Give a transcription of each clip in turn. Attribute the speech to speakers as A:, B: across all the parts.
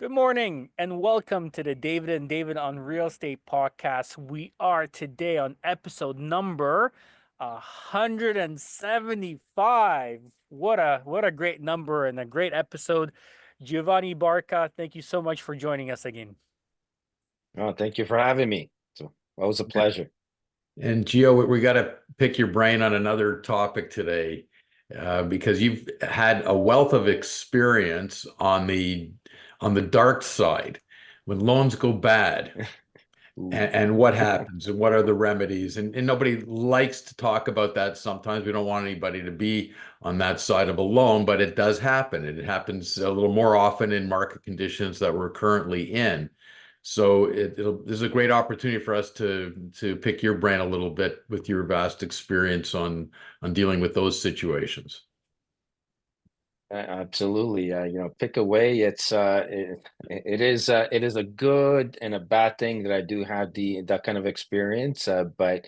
A: Good morning and welcome to the David and David on Real Estate podcast. We are today on episode number 175. What a great number and a great episode. Giovanni Barca, thank you so much for joining us again.
B: Oh, thank you for having me. So that was a pleasure.
C: And Gio, we got to pick your brain on another topic today, because you've had a wealth of experience on the dark side when loans go bad,
B: Ooh.
C: and what happens and what are the remedies. And nobody likes to talk about that. Sometimes we don't want anybody to be on that side of a loan, but it does happen. It happens a little more often in market conditions that we're currently in. So this is a great opportunity for us to pick your brain a little bit with your vast experience on dealing with those situations.
B: Absolutely. Pick away. It is a good and a bad thing that I do have that kind of experience. But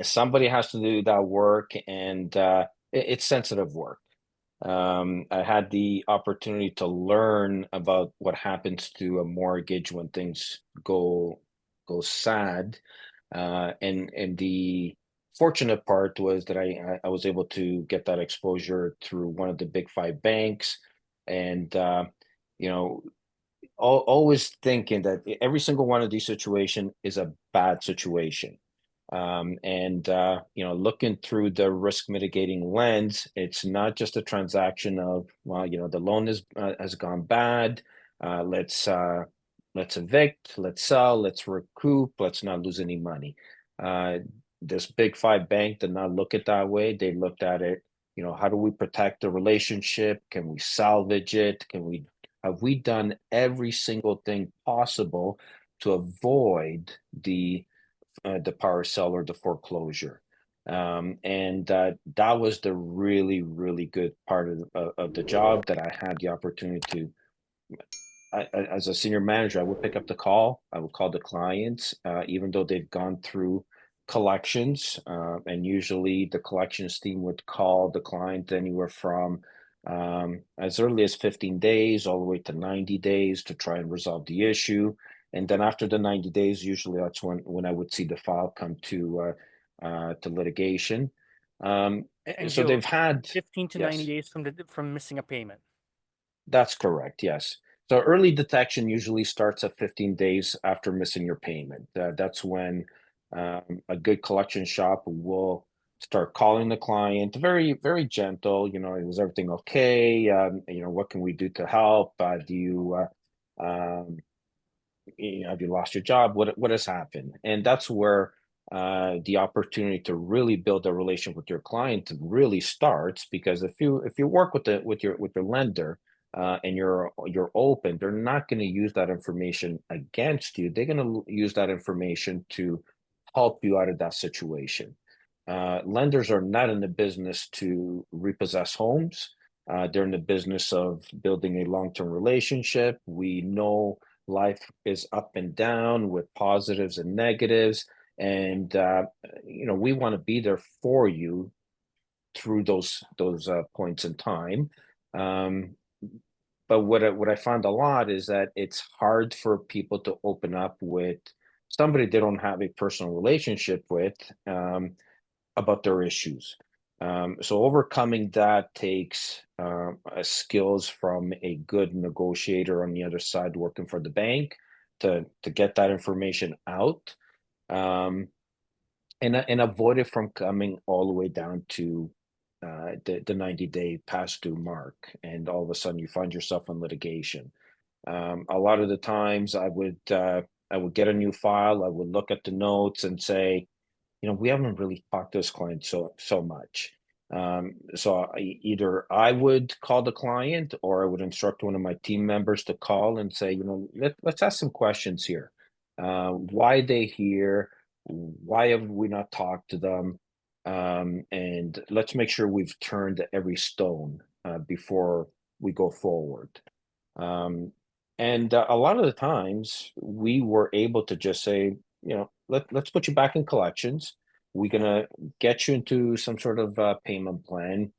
B: somebody has to do that work, and it's sensitive work. I had the opportunity to learn about what happens to a mortgage when things go sad, and the fortunate part was that I was able to get that exposure through one of the big five banks, and you know always thinking that every single one of these situations is a bad situation. And looking through the risk mitigating lens, it's not just a transaction of, well, the loan has gone bad. Let's evict, let's sell, let's recoup, let's not lose any money. Uh, this big five bank did not look at that way. They looked at it, how do we protect the relationship? Can we salvage it? Have we done every single thing possible to avoid the power sell or the foreclosure? And that was the really, really good part of the job that I had the opportunity to. As a senior manager, I would pick up the call. I would call the clients, even though they've gone through collections, and usually the collections team would call the client anywhere from as early as 15 days all the way to 90 days to try and resolve the issue. And then after the 90 days, usually that's when I would see the file come to litigation.
A: And
B: So
A: Gio,
B: they've had,
A: 15 to 90
B: yes.
A: days from missing a payment.
B: That's correct, yes. So early detection usually starts at 15 days after missing your payment. That's when a good collection shop will start calling the client, very, very gentle. Is everything okay? What can we do to help? Have you lost your job? What has happened? And that's where the opportunity to really build a relation with your client really starts, because if you work with your lender, and you're open, they're not going to use that information against you. They're going to use that information to help you out of that situation. Lenders are not in the business to repossess homes. They're in the business of building a long-term relationship. We know life is up and down with positives and negatives, and we want to be there for you through those points in time. Um, but what I found a lot is that it's hard for people to open up with somebody they don't have a personal relationship with, about their issues. So overcoming that takes skills from a good negotiator on the other side working for the bank to get that information out, um, and avoid it from coming all the way down to the 90-day past due mark, and all of a sudden you find yourself in litigation. A lot of the times I would get a new file, I would look at the notes and say, we haven't really talked to this client so much. So either I would call the client, or I would instruct one of my team members to call and say, let's ask some questions here. Why they here? Why have we not talked to them? And let's make sure we've turned every stone before we go forward. Um, and a lot of the times we were able to just say, let's put you back in collections. We're gonna get you into some sort of payment plan,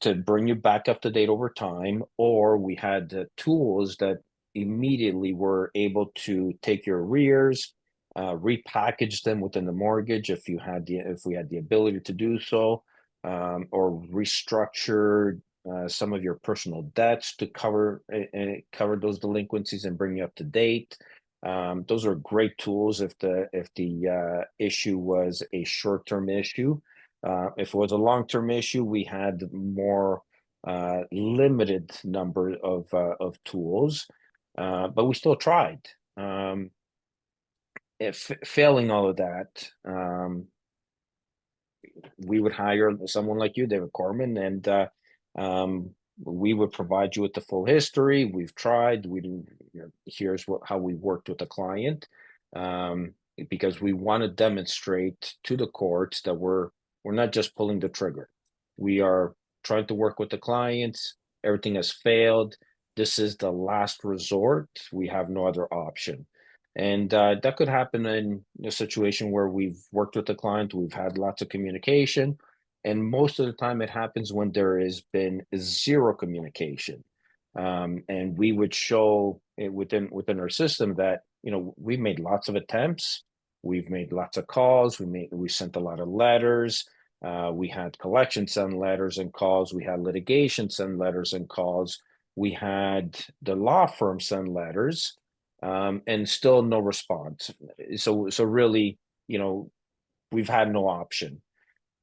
B: to bring you back up to date over time. Or we had tools that immediately were able to take your arrears, repackage them within the mortgage if we had the ability to do so, or restructure some of your personal debts to cover those delinquencies and bring you up to date. Those are great tools if the issue was a short-term issue. If it was a long-term issue, we had more limited number of tools, but we still tried. If failing all of that, we would hire someone like you, David Korman, and we would provide you with the full history. We've tried. Here's how we worked with the client, because we want to demonstrate to the courts that we're not just pulling the trigger. We are trying to work with the clients. Everything has failed. This is the last resort. We have no other option. And that could happen in a situation where we've worked with the client, we've had lots of communication, and most of the time it happens when there has been zero communication. And we would show it within our system that, we've made lots of attempts, we've made lots of calls, we sent a lot of letters, we had collection send letters and calls, we had litigation send letters and calls, we had the law firm send letters, and still no response. So really, we've had no option.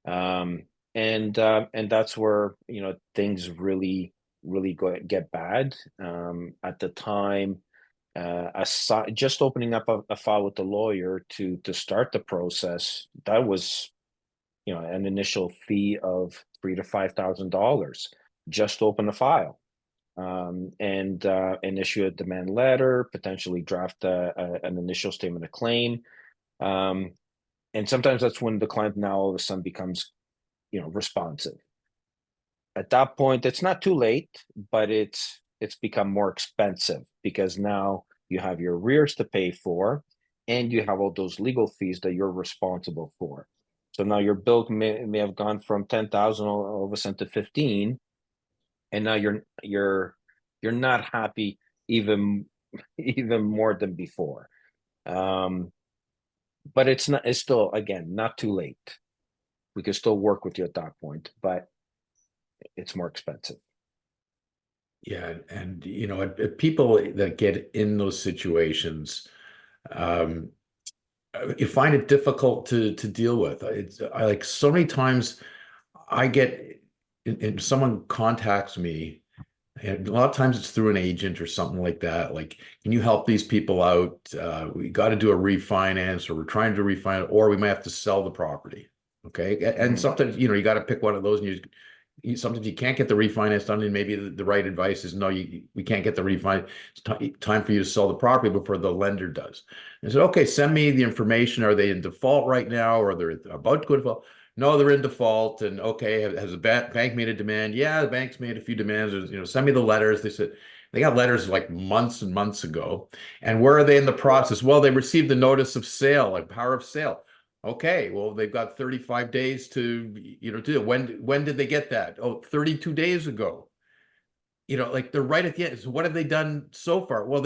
B: And that's where, things really get bad. At the time, just opening up a file with the lawyer to start the process, that was, an initial fee of $3,000 to $5,000 just to open a file. And issue a demand letter, potentially draft an initial statement of claim. And sometimes that's when the client now all of a sudden becomes, responsive. At that point, it's not too late, but it's become more expensive because now you have your arrears to pay for, and you have all those legal fees that you're responsible for. So now your bill may have gone from 10,000 all of a sudden to 15. And now you're not happy even more than before. But it's still, again, not too late. We can still work with you at that point, but it's more expensive.
C: Yeah, and people that get in those situations, you find it difficult to deal with. I like so many times I get and someone contacts me, and a lot of times it's through an agent or something like that. Like, can you help these people out? We got to do a refinance, or we're trying to refinance, or we might have to sell the property. Okay. And sometimes, you got to pick one of those, and sometimes you can't get the refinance done, and maybe the right advice is, no, we can't get the refinance. It's time for you to sell the property before the lender does. And I said, okay, send me the information. Are they in default right now, or they're about to go default? No, they're in default. And okay, has the bank made a demand? Yeah, the bank's made a few demands. Send me the letters. They said they got letters like months and months ago. And where are they in the process? Well, they received the notice of sale, like power of sale. Okay, well, they've got 35 days to, do it. When did they get that? Oh, 32 days ago. Like they're right at the end. So what have they done so far? Well,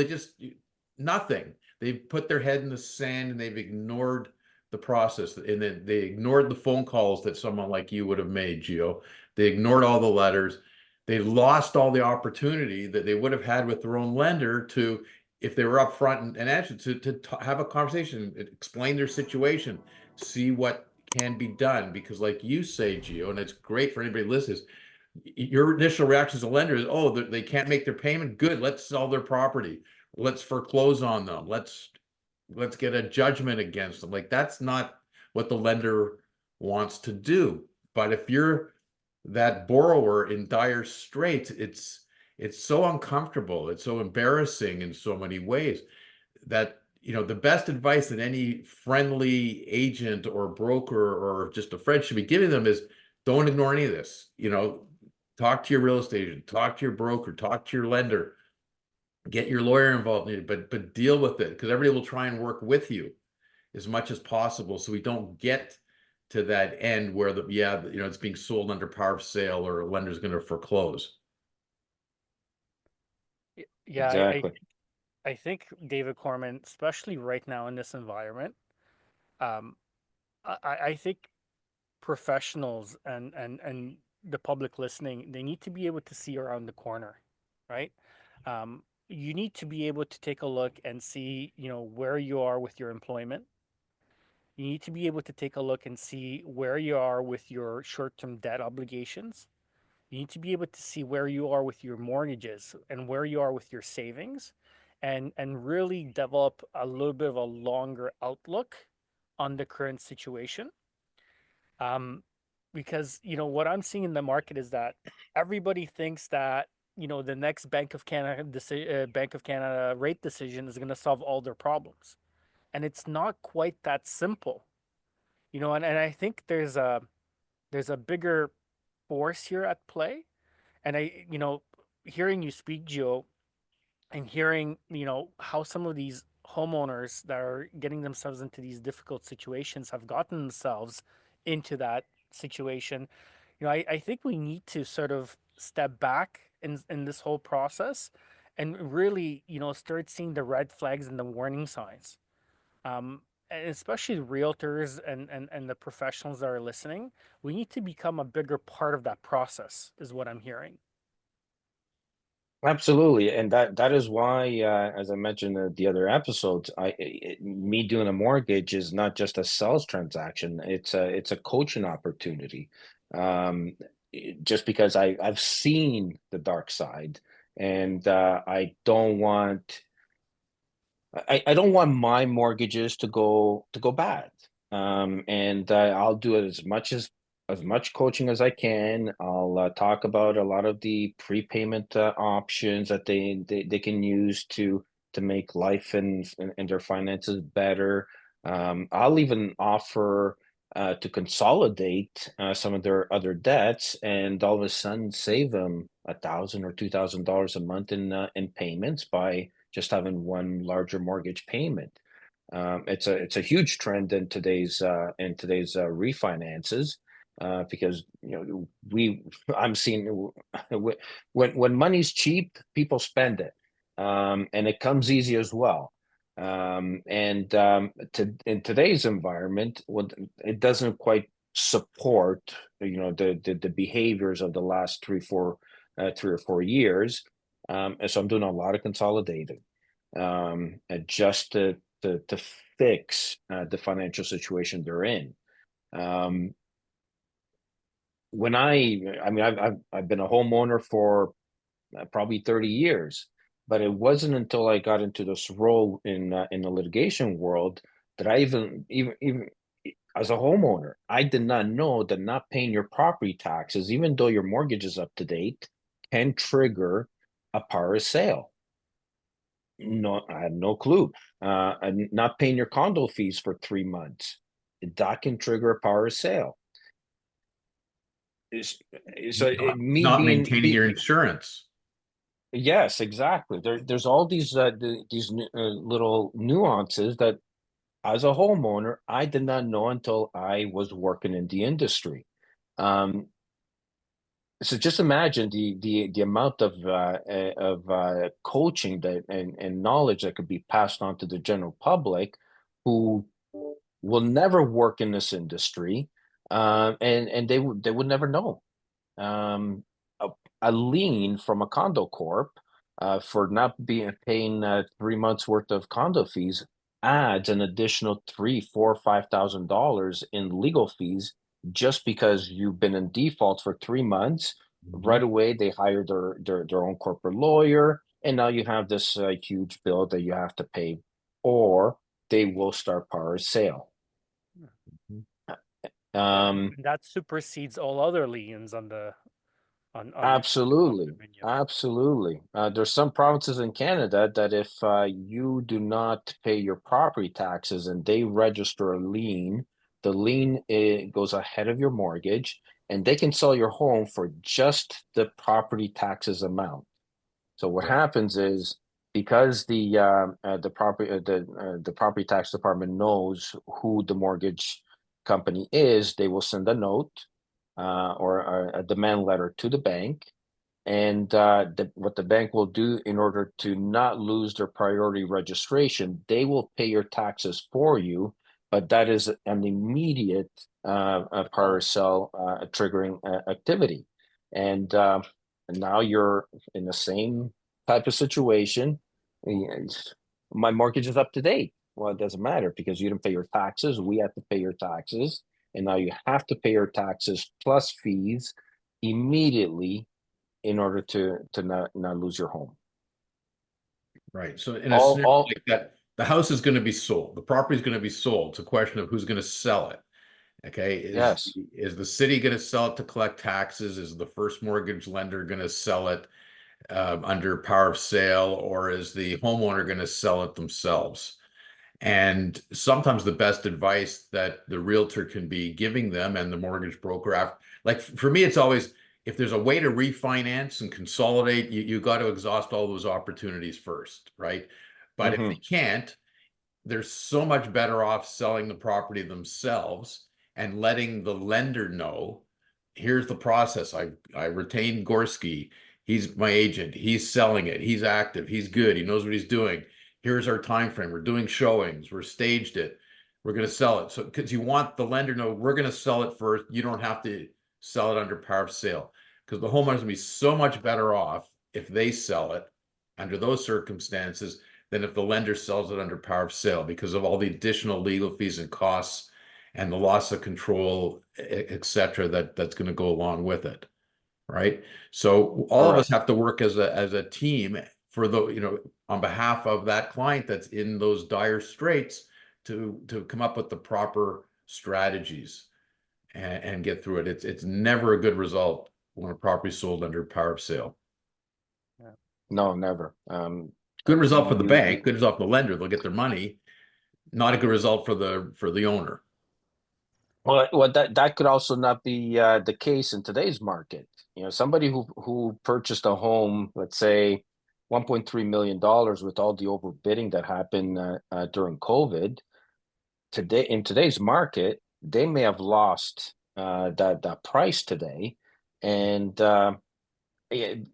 C: nothing. They've put their head in the sand and they've ignored the process. And then they ignored the phone calls that someone like you would have made, Gio. They ignored all the letters. They lost all the opportunity that they would have had with their own lender to, if they were upfront and answer, to have a conversation, explain their situation, see what can be done. Because like you say, Gio, and it's great for anybody listening, your initial reaction as a lender is, oh, they can't make their payment. Good, let's sell their property. Let's foreclose on them. Let's get a judgment against them. Like, that's not what the lender wants to do. But if you're that borrower in dire straits, it's so uncomfortable. It's so embarrassing in so many ways that, the best advice that any friendly agent or broker or just a friend should be giving them is, don't ignore any of this. Talk to your real estate agent, talk to your broker, talk to your lender, get your lawyer involved in it, but deal with it, because everybody will try and work with you as much as possible, so we don't get to that end where it's being sold under power of sale, or a lender's going to foreclose.
A: Yeah,
B: Exactly.
A: I think David Korman, especially right now in this environment, um, I think professionals and the public listening, they need to be able to see around the corner, right? You need to be able to take a look and see, where you are with your employment. You need to be able to take a look and see where you are with your short-term debt obligations. You need to be able to see where you are with your mortgages and where you are with your savings, and really develop a little bit of a longer outlook on the current situation. Um, because what I'm seeing in the market is that everybody thinks that the next Bank of Canada rate decision is going to solve all their problems, and it's not quite that simple. And I think there's a bigger force here at play. And hearing you speak, Joe, and hearing, how some of these homeowners that are getting themselves into these difficult situations have gotten themselves into that situation, I think we need to sort of step back in this whole process and really, start seeing the red flags and the warning signs. And especially realtors and the professionals that are listening, we need to become a bigger part of that process, is what I'm hearing.
B: Absolutely, and that is why, as I mentioned in the other episodes, me doing a mortgage is not just a sales transaction; it's a coaching opportunity. Um, just because I've seen the dark side, and I don't want my mortgages to go bad. And I'll do it as much coaching as I can. I'll talk about a lot of the prepayment options that they can use to make life and their finances better. I'll even offer to consolidate some of their other debts, and all of a sudden save them $1,000 or $2,000 a month in payments by just having one larger mortgage payment. It's a huge trend in today's refinances, because we I'm seeing when money's cheap, people spend it, and it comes easy as well. And in today's environment, it doesn't quite support the behaviors of the last 3 or 4 years. And so I'm doing a lot of consolidating, just to fix the financial situation they're in. Um, when I mean, I've been a homeowner for probably 30 years, but it wasn't until I got into this role in the litigation world that I even as a homeowner, I did not know that not paying your property taxes, even though your mortgage is up to date, can trigger a power of sale. No, I had no clue. And not paying your condo fees for 3 months, that can trigger a power of sale. Is so
C: Not,
B: me
C: not
B: being
C: maintaining your insurance.
B: yes, exactly. There's all these little nuances that, as a homeowner, I did not know until I was working in the industry. Um, so just imagine the amount of coaching that and knowledge that could be passed on to the general public, who will never work in this industry, and they would never know. Um, a, a lien from a condo corp, for not being paying 3 months worth of condo fees, adds an additional three, four, $5,000 in legal fees, just because you've been in default for 3 months.
C: Mhm.
B: Right away, they hire their own corporate lawyer, and now you have this huge bill that you have to pay, or they will start power sale. Um,
A: And that supersedes all other liens on the on the
B: Absolutely.
A: condominium.
B: Absolutely. There's some provinces in Canada that if you do not pay your property taxes and they register a lien, the lien goes ahead of your mortgage, and they can sell your home for just the property taxes amount. So what
C: Right.
B: happens is, because the property tax department knows who the mortgage company is, they will send a note, or a demand letter to the bank, And what the bank will do in order to not lose their priority registration, they will pay your taxes for you, but that is an immediate power sell triggering activity. And now you're in the same type of situation. My mortgage is up to date. Well, it doesn't matter because you didn't pay your taxes. We have to pay your taxes. And now you have to pay your taxes plus fees immediately in order to not lose your home.
C: Right. So in a
B: All
C: scenario
B: all
C: like that, the house is going to be sold. The property is going to be sold. It's a question of who's going to sell it. Okay.
B: yes.
C: Is the city going to sell it to collect taxes? Is the first mortgage lender going to sell it under power of sale, or is the homeowner going to sell it themselves? And sometimes the best advice that the realtor can be giving them and the mortgage broker, after, like for me, it's always if there's a way to refinance and consolidate, you got to exhaust all those opportunities first, right? But if they
B: Hmm.
C: can't, they're so much better off selling the property themselves and letting the lender know, here's the process. I retained Gorski. He's my agent. He's selling it. He's active. He's good. He knows what he's doing. Here's our time frame. We're doing showings. We're staged it. We're going to sell it. So because you want the lender to know we're going to sell it first. You don't have to sell it under power of sale because the homeowner's going to be so much better off if they sell it under those circumstances than if the lender sells it under power of sale because of all the additional legal fees and costs and the loss of control, et cetera, that's going to go along with it. Right. So all of us
B: Correct.
C: have to work as a team for on behalf of that client that's in those dire straits to come up with the proper strategies and get through it. It's never a good result when a property sold under power of sale.
A: Yeah.
B: No, never.
C: Good result for the
B: You
C: bank, good result for the lender, they'll get their money. Not a good result for the owner.
B: well, that could also not be the case in today's market. Somebody who purchased a home, let's say $1.3 million with all the overbidding that happened during COVID, today in today's market, they may have lost that price today, and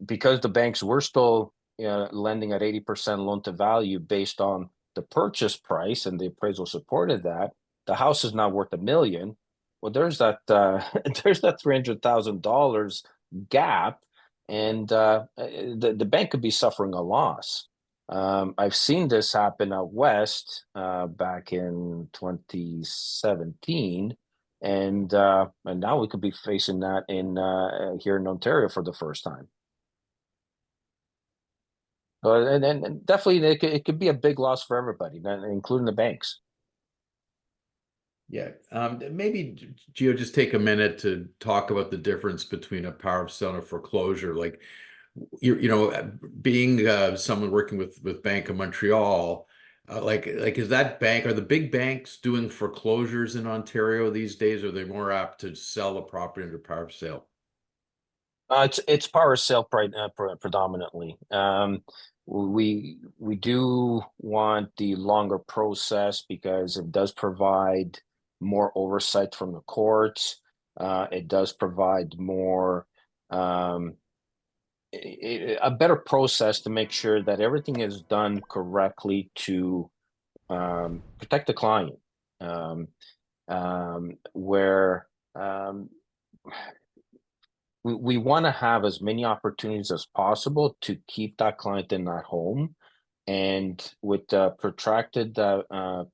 B: because the banks were still lending at 80% loan to value based on the purchase price and the appraisal supported that, the house is now worth $1 million. Well, there's that there's that $300,000 gap, and the bank could be suffering a loss. I've seen this happen out west back in 2017, and now we could be facing that in here in Ontario for the first time. And definitely it could be a big loss for everybody, including the banks.
C: Yeah. Maybe Gio, just take a minute to talk about the difference between a power of sale and a foreclosure. Like being someone working with Bank of Montreal, like is that bank, are the big banks doing foreclosures in Ontario these days? Or are they more apt to sell a property under power of sale?
B: It's power sale predominantly. We do want the longer process because it does provide more oversight from the courts. It does provide more a better process to make sure that everything is done correctly to protect the client. Where we want to have as many opportunities as possible to keep that client in that home. And with the protracted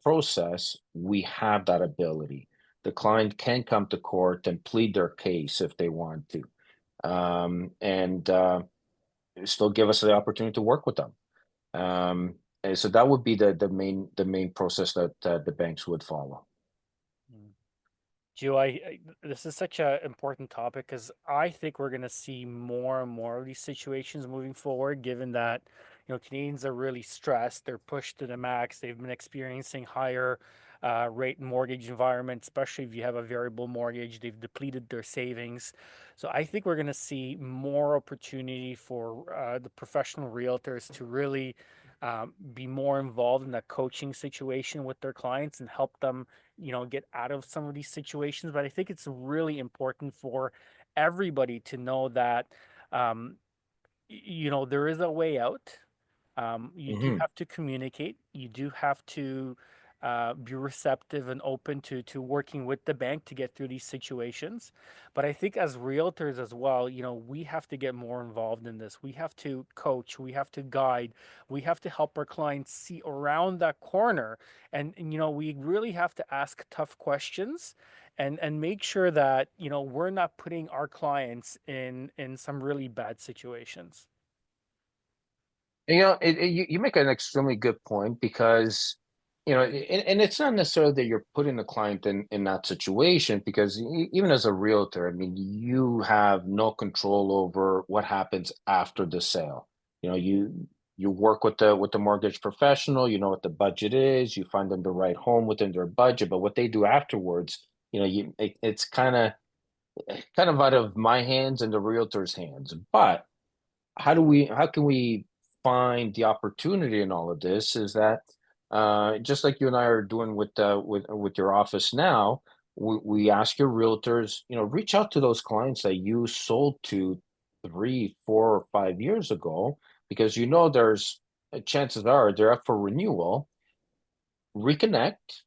B: process, we have that ability. The client can come to court and plead their case if they want to, and still give us the opportunity to work with them. And so that would be the main process that the banks would follow.
A: Mm. Joe, this is such an important topic because I think we're going to see more and more of these situations moving forward, given that Canadians are really stressed. They're pushed to the max. They've been experiencing higher rate mortgage environment, especially if you have a variable mortgage. They've depleted their savings. So I think we're going to see more opportunity for the professional realtors to really be more involved in that coaching situation with their clients and help them get out of some of these situations. But I think it's really important for everybody to know that um, there is a way out. You do
B: Hmm.
A: have to communicate. You do have to be receptive and open to working with the bank to get through these situations. But I think as realtors as well, we have to get more involved in this. We have to coach. We have to guide. We have to help our clients see around that corner. And we really have to ask tough questions and make sure that we're not putting our clients in some really bad situations.
B: You make an extremely good point because, and it's not necessarily that you're putting the client in that situation because even as a realtor, I mean, you have no control over what happens after the sale. You work with the mortgage professional, you know what the budget is, you find them the right home within their budget, but what they do afterwards, it's kind of out of my hands and the realtor's hands. But how can we find the opportunity in all of this is that just like you and I are doing with your office now, we ask your realtors, reach out to those clients that you sold to 3, 4, or 5 years ago, because there's chances are they're up for renewal. Reconnect,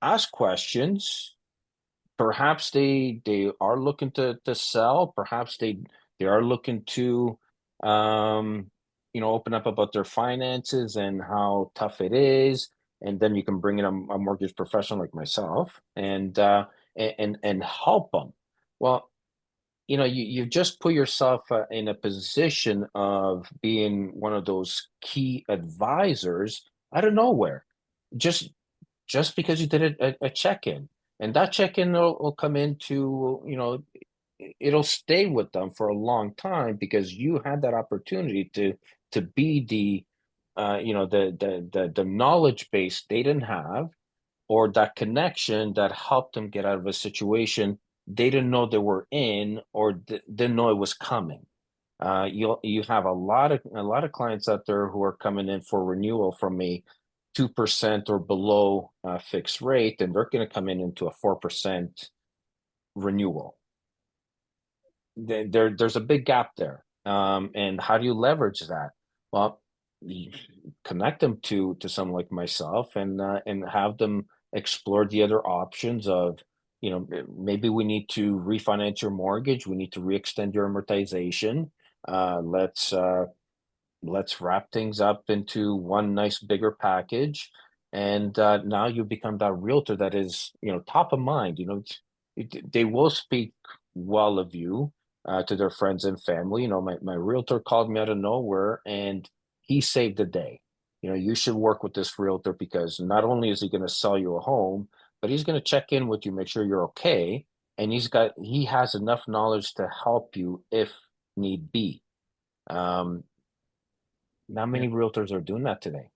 B: ask questions. Perhaps they are looking to sell. Perhaps they are looking to um open up about their finances and how tough it is. And then you can bring in a mortgage professional like myself and help them. Well, you've just put yourself in a position of being one of those key advisors out of nowhere. Just because you did a check-in, and that check-in will come into, it'll stay with them for a long time because you had that opportunity to be the knowledge base they didn't have, or that connection that helped them get out of a situation they didn't know they were in, or didn't know it was coming. You have a lot of clients out there who are coming in for renewal from a 2% or below fixed rate, and they're going to come in into a 4% renewal. There's a big gap there. And how do you leverage that? Well, you connect them to someone like myself, and have them explore the other options of, maybe we need to refinance your mortgage, we need to re-extend your amortization. Let's wrap things up into one nice bigger package. And now you become that realtor that is, top of mind. They will speak well of you to their friends and family. My realtor called me out of nowhere and he saved the day. You should work with this realtor because not only is he going to sell you a home, but he's going to check in with you, make sure you're okay. And he has enough knowledge to help you if need be. Um, Not
C: Yeah.
B: many realtors are doing that today.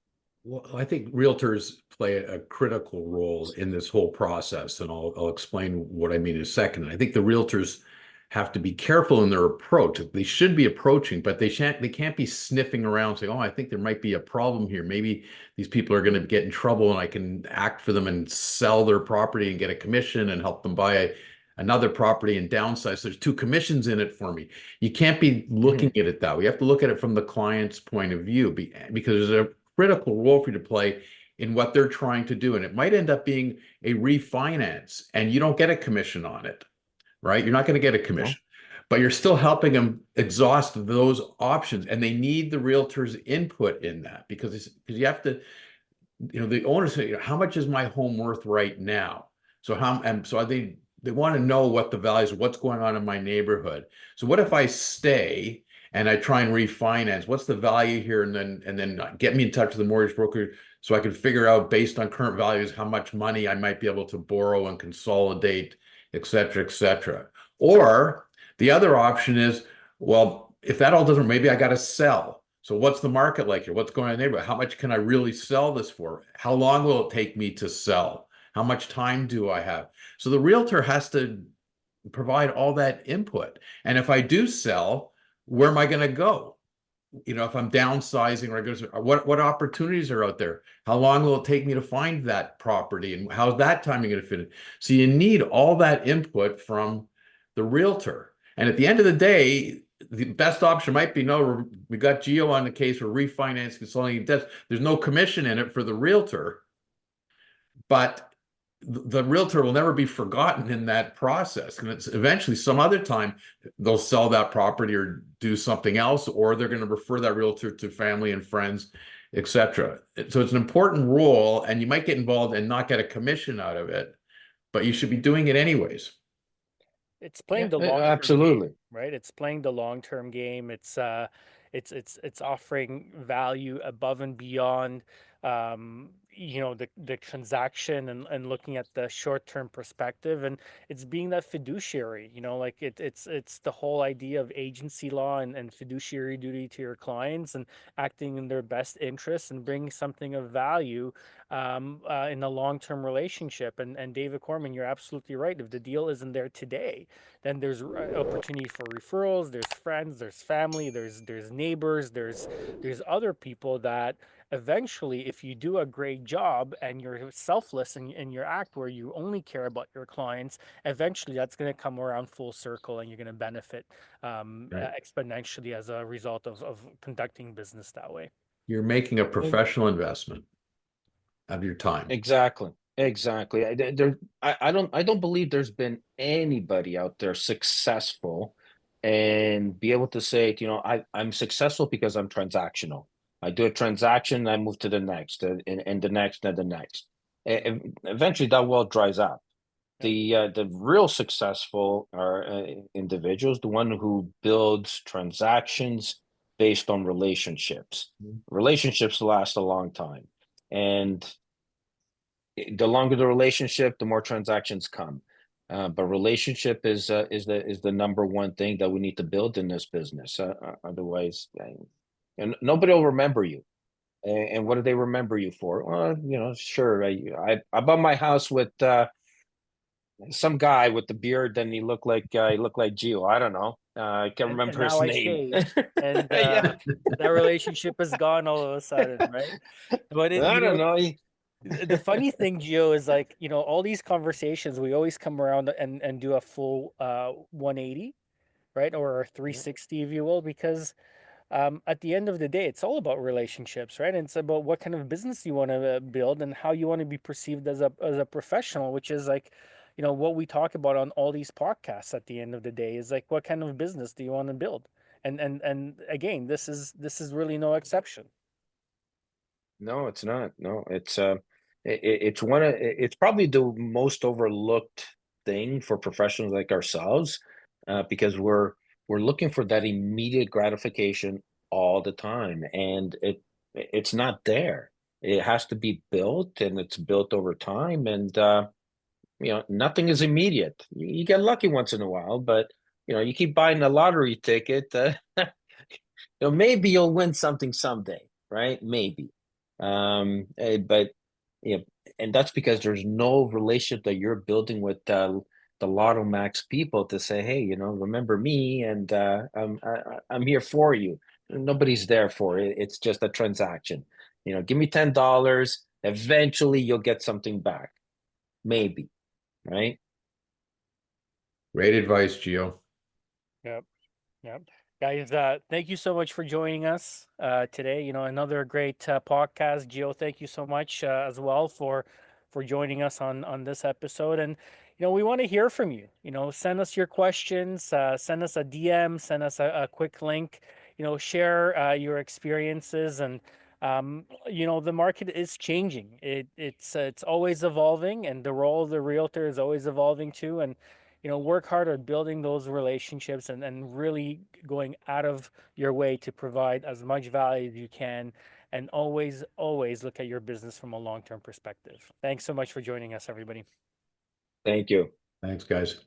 C: Well, I think realtors play a critical role in this whole process, and I'll explain what I mean in a second. I think the realtors have to be careful in their approach. They should be approaching, but they can't be sniffing around saying, "Oh, I think there might be a problem here. Maybe these people are going to get in trouble, and I can act for them and sell their property and get a commission and help them buy another property and downsize. There's two commissions in it for me." You can't be looking
B: Mhm.
C: at it that way. You have to look at it from the client's point of view, because there's a critical role for you to play in what they're trying to do. And it might end up being a refinance and you don't get a commission on it, right? You're not going to get a
B: No.
C: commission, but you're still helping them exhaust those options. And they need the realtor's input in that because you have to, the owners say, how much is my home worth right now? So they want to know what the values, what's going on in my neighborhood. So what if I stay and I try and refinance? What's the value here? And then get me in touch with the mortgage broker so I can figure out based on current values how much money I might be able to borrow and consolidate, et cetera, et cetera. Or the other option is, well, if that all doesn't, maybe I got to sell. So what's the market like here? What's going on in the neighborhood? How much can I really sell this for? How long will it take me to sell? How much time do I have? So the realtor has to provide all that input. And if I do sell, where am I going to go? If I'm downsizing, or what opportunities are out there? How long will it take me to find that property? And how's that timing going to fit in? So you need all that input from the realtor. And at the end of the day, the best option might be, no, we got Geo on the case, we're refinancing, consulting debts. There's no commission in it for the realtor, but the realtor will never be forgotten in that process. And it's eventually some other time they'll sell that property or do something else, or they're going to refer that realtor to family and friends, etc. So it's an important role, and you might get involved and not get a commission out of it, but you should be doing it anyways.
A: It's playing
B: Yeah,
A: the long-term game,
B: absolutely.
A: right? It's playing the long-term game. It's offering value above and beyond, the transaction, and looking at the short-term perspective, and it's being that fiduciary, like it's the whole idea of agency law and fiduciary duty to your clients, and acting in their best interests and bringing something of value in a long-term relationship. And David Korman, you're absolutely right. If the deal isn't there today, then there's opportunity for referrals. There's friends, there's family, there's neighbors, there's other people that eventually, if you do a great job and you're selfless in your act where you only care about your clients, eventually that's going to come around full circle, and you're going to benefit
C: Right.
A: exponentially as a result of conducting business that way.
C: You're making a
B: E-
C: professional investment of your time.
B: Exactly. Exactly. I don't believe there's been anybody out there successful and be able to say, I'm successful because I'm transactional. I do a transaction, I move to the next, and the next, and the next. Eventually, that well dries up.
A: Yep.
B: The real successful are individuals, the one who builds transactions based on relationships. Relationships last a long time, and the longer the relationship, the more transactions come. But relationship is the number one thing that we need to build in this business. Otherwise, and nobody will remember you. And what do they remember you for? Well, sure, I bought my house with some guy with the beard, and he looked like Gio. I don't know. I can't
A: And
B: remember his
A: now I
B: name.
A: shave, and
B: Yeah,
A: that relationship is gone all of a sudden, right? But
B: I don't know.
A: the funny thing, Gio, is like, all these conversations, we always come around and do a full 180, right? Or a
B: Yeah.
A: 360, if you will, because at the end of the day, it's all about relationships, right? And it's about what kind of business you want to build and how you want to be perceived as a professional, which is like, what we talk about on all these podcasts. At the end of the day, is like, what kind of business do you want to build? And again, this is really no exception.
B: No, it's not. No, it's probably the most overlooked thing for professionals like ourselves, because we're looking for that immediate gratification all the time, and it's not there. It has to be built, and it's built over time, and nothing is immediate. You get lucky once in a while, but you keep buying a lottery ticket. Maybe you'll win something someday, right? Maybe. But yeah, and that's because there's no relationship that you're building with the Lotto Max people to say, hey, remember me, and I'm here for you. Nobody's there for it. It's just a transaction. Give me $10. Eventually, you'll get something back. Maybe, right?
C: Great advice, Gio.
A: Yep. Yep. Guys, thank you so much for joining us today. Another great podcast. Gio, thank you so much as well for joining us on this episode. And we want to hear from you. Send us your questions, send us a DM, send us a quick link. Share your experiences, and the market is changing. It's always evolving, and the role of the realtor is always evolving too. And work hard at building those relationships, and really going out of your way to provide as much value as you can, and always look at your business from a long-term perspective. Thanks so much for joining us, everybody.
B: Thank you.
C: Thanks, guys.